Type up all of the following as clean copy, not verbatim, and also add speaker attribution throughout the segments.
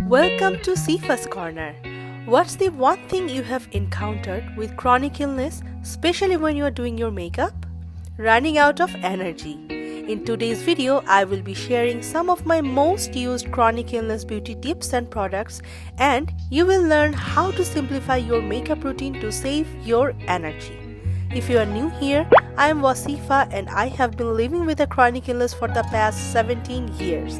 Speaker 1: Welcome to Sifa's Corner. What's the one thing you have encountered with chronic illness, especially when you are doing your makeup? Running out of energy. In today's video, I will be sharing some of my most used chronic illness beauty tips and products, and you will learn how to simplify your makeup routine to save your energy. If you are new here, I am Wasifa and I have been living with a chronic illness for the past 17 years.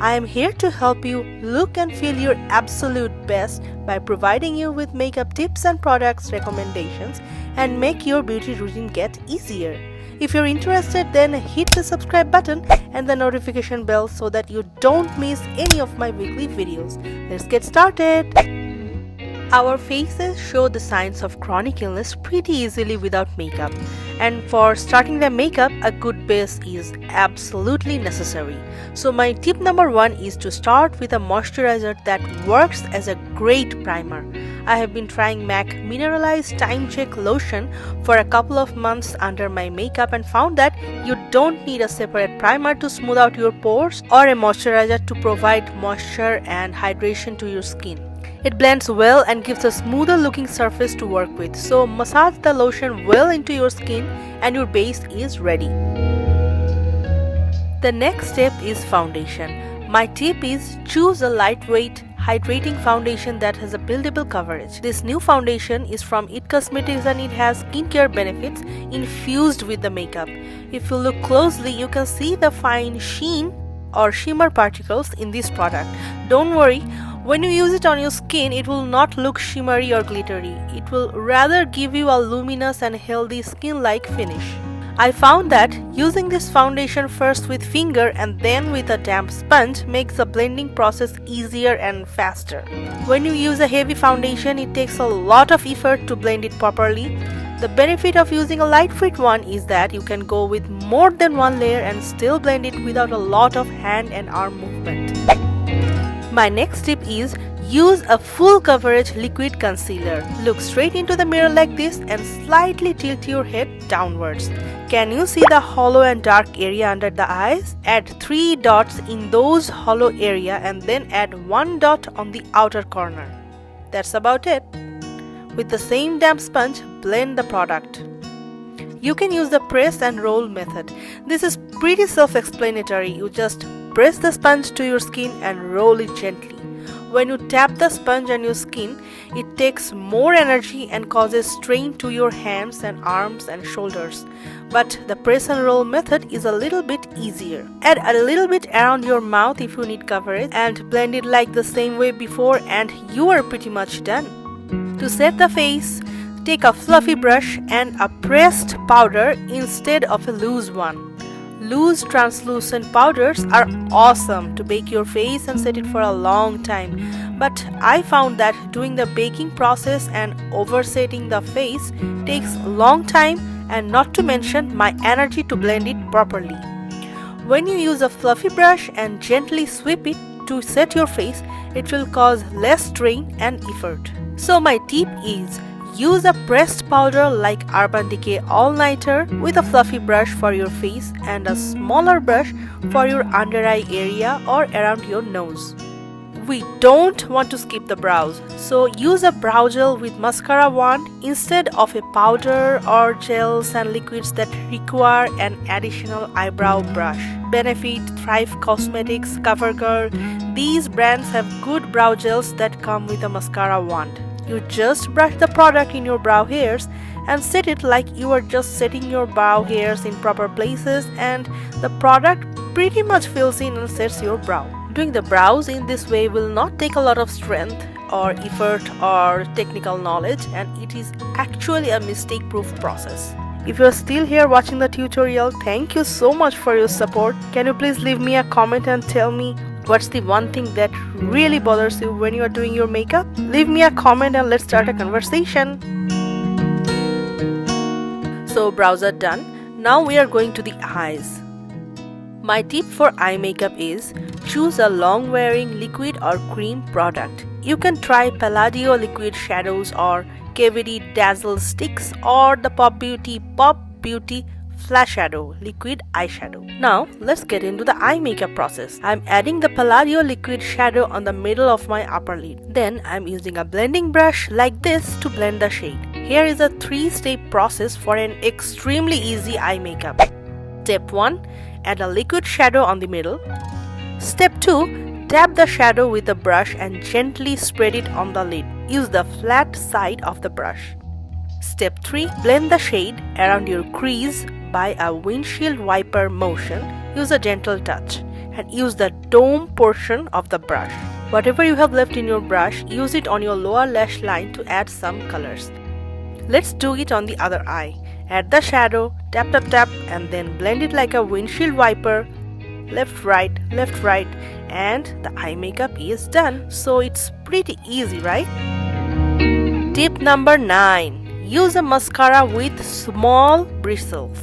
Speaker 1: I am here to help you look and feel your absolute best by providing you with makeup tips and products recommendations and make your beauty routine get easier. If you're interested, then hit the subscribe button and the notification bell so that you don't miss any of my weekly videos. Let's get started. Our faces show the signs of chronic illness pretty easily without makeup, and for starting the makeup, a good base is absolutely necessary. So my tip number 1 is to start with a moisturizer that works as a great primer. I have been trying MAC Mineralized Time Check Lotion for a couple of months under my makeup and found that you don't need a separate primer to smooth out your pores or a moisturizer to provide moisture and hydration to your skin. It blends well and gives a smoother looking surface to work with. So massage the lotion well into your skin and your base is ready. The next step is foundation. My tip is choose a lightweight, hydrating foundation that has a buildable coverage. This new foundation is from IT Cosmetics and it has skincare benefits infused with the makeup. If you look closely, you can see the fine sheen or shimmer particles in this product. Don't worry, when you use it on your skin, it will not look shimmery or glittery. It will rather give you a luminous and healthy skin-like finish. I found that using this foundation first with finger and then with a damp sponge makes the blending process easier and faster. When you use a heavy foundation, it takes a lot of effort to blend it properly. The benefit of using a lightweight one is that you can go with more than one layer and still blend it without a lot of hand and arm movement. My next tip is use a full coverage liquid concealer. Look straight into the mirror like this and slightly tilt your head downwards. Can you see the hollow and dark area under the eyes? Add 3 dots in those hollow area and then add 1 dot on the outer corner. That's about it. With the same damp sponge, blend the product. You can use the press and roll method. This is pretty self-explanatory. You just press the sponge to your skin and roll it gently. When you tap the sponge on your skin, it takes more energy and causes strain to your hands and arms and shoulders. But the press and roll method is a little bit easier. Add a little bit around your mouth if you need coverage and blend it like the same way before and you are pretty much done. To set the face, take a fluffy brush and a pressed powder instead of a loose one. Loose translucent powders are awesome to bake your face and set it for a long time. But I found that doing the baking process and oversetting the face takes a long time and not to mention my energy to blend it properly. When you use a fluffy brush and gently sweep it to set your face, it will cause less strain and effort. So my tip is use a pressed powder like Urban Decay All-Nighter with a fluffy brush for your face and a smaller brush for your under eye area or around your nose. We don't want to skip the brows, so use a brow gel with mascara wand instead of a powder or gels and liquids that require an additional eyebrow brush. Benefit, Thrive Cosmetics, CoverGirl, these brands have good brow gels that come with a mascara wand. You just brush the product in your brow hairs and set it like you are just setting your brow hairs in proper places, and the product pretty much fills in and sets your brow. Doing the brows in this way will not take a lot of strength or effort or technical knowledge, and it is actually a mistake-proof process. If you are still here watching the tutorial, thank you so much for your support. Can you please leave me a comment and tell me what's the one thing that really bothers you when you are doing your makeup? Leave me a comment and let's start a conversation. So brows are done. Now we are going to the eyes. My tip for eye makeup is choose a long wearing liquid or cream product. You can try Palladio liquid shadows or KVD Dazzle sticks or the Pop Beauty flash shadow, liquid eyeshadow. Now let's get into the eye makeup process. I'm adding the Palladio liquid shadow on the middle of my upper lid. Then I'm using a blending brush like this to blend the shade. Here is a 3-step process for an extremely easy eye makeup. Step 1. Add a liquid shadow on the middle. Step 2. Tap the shadow with the brush and gently spread it on the lid. Use the flat side of the brush. Step 3. Blend the shade around your crease by a windshield wiper motion. Use a gentle touch and use the dome portion of the brush. Whatever you have left in your brush, use it on your lower lash line to add some colors. Let's do it on the other eye. Add the shadow, tap tap tap, and then blend it like a windshield wiper. Left right, and the eye makeup is done. So it's pretty easy, right? Tip number 9. Use a mascara with small bristles.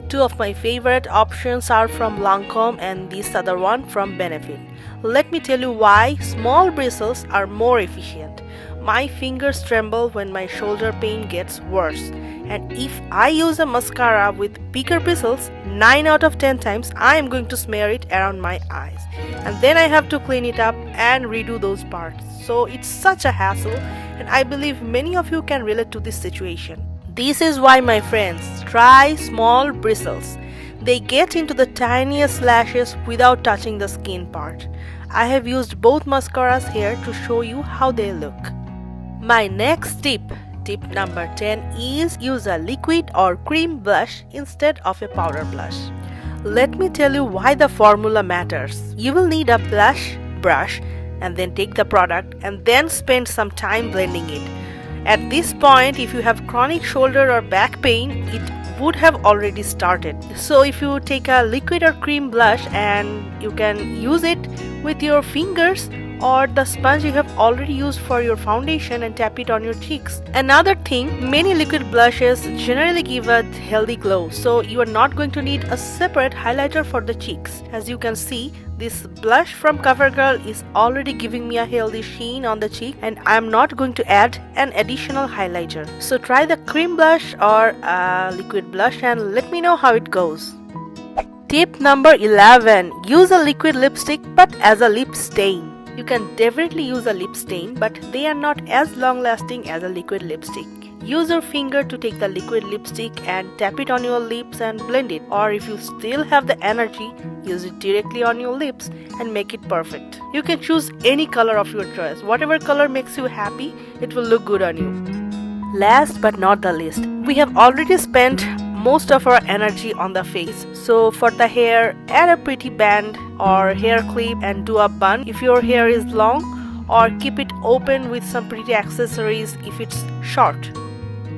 Speaker 1: Two of my favorite options are from Lancome and this other one from Benefit. Let me tell you why small bristles are more efficient. My fingers tremble when my shoulder pain gets worse. And if I use a mascara with bigger bristles, 9 out of 10 times I am going to smear it around my eyes. And then I have to clean it up and redo those parts. So it's such a hassle, and I believe many of you can relate to this situation. This is why, my friends, try small bristles. They get into the tiniest lashes without touching the skin part. I have used both mascaras here to show you how they look. My next tip number 10 is use a liquid or cream blush instead of a powder blush. Let me tell you why the formula matters. You will need a blush brush and then take the product and then spend some time blending it. At this point, if you have chronic shoulder or back pain, it would have already started. So if you take a liquid or cream blush and you can use it with your fingers or the sponge you have already used for your foundation and tap it on your cheeks. Another thing, many liquid blushes generally give a healthy glow, so you are not going to need a separate highlighter for the cheeks. As you can see, this blush from CoverGirl is already giving me a healthy sheen on the cheek, and I am not going to add an additional highlighter. So try the cream blush or a liquid blush and let me know how it goes. Tip number 11. Use a liquid lipstick but as a lip stain. You can definitely use a lip stain, but they are not as long lasting as a liquid lipstick. Use your finger to take the liquid lipstick and tap it on your lips and blend it. Or if you still have the energy, use it directly on your lips and make it perfect. You can choose any color of your choice. Whatever color makes you happy, it will look good on you. Last but not the least, we have already spent most of our energy on the face. So for the hair, add a pretty band or hair clip and do a bun if your hair is long, or keep it open with some pretty accessories if it's short.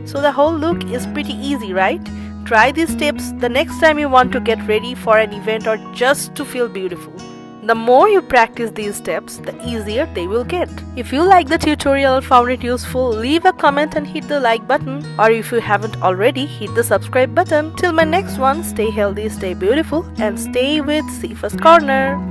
Speaker 1: So the whole look is pretty easy, right? Try these tips the next time you want to get ready for an event or just to feel beautiful. The more you practice these steps, the easier they will get. If you like the tutorial, found it useful, leave a comment and hit the like button. Or if you haven't already, hit the subscribe button. Till my next one, stay healthy, stay beautiful, and stay with Sifa's Corner.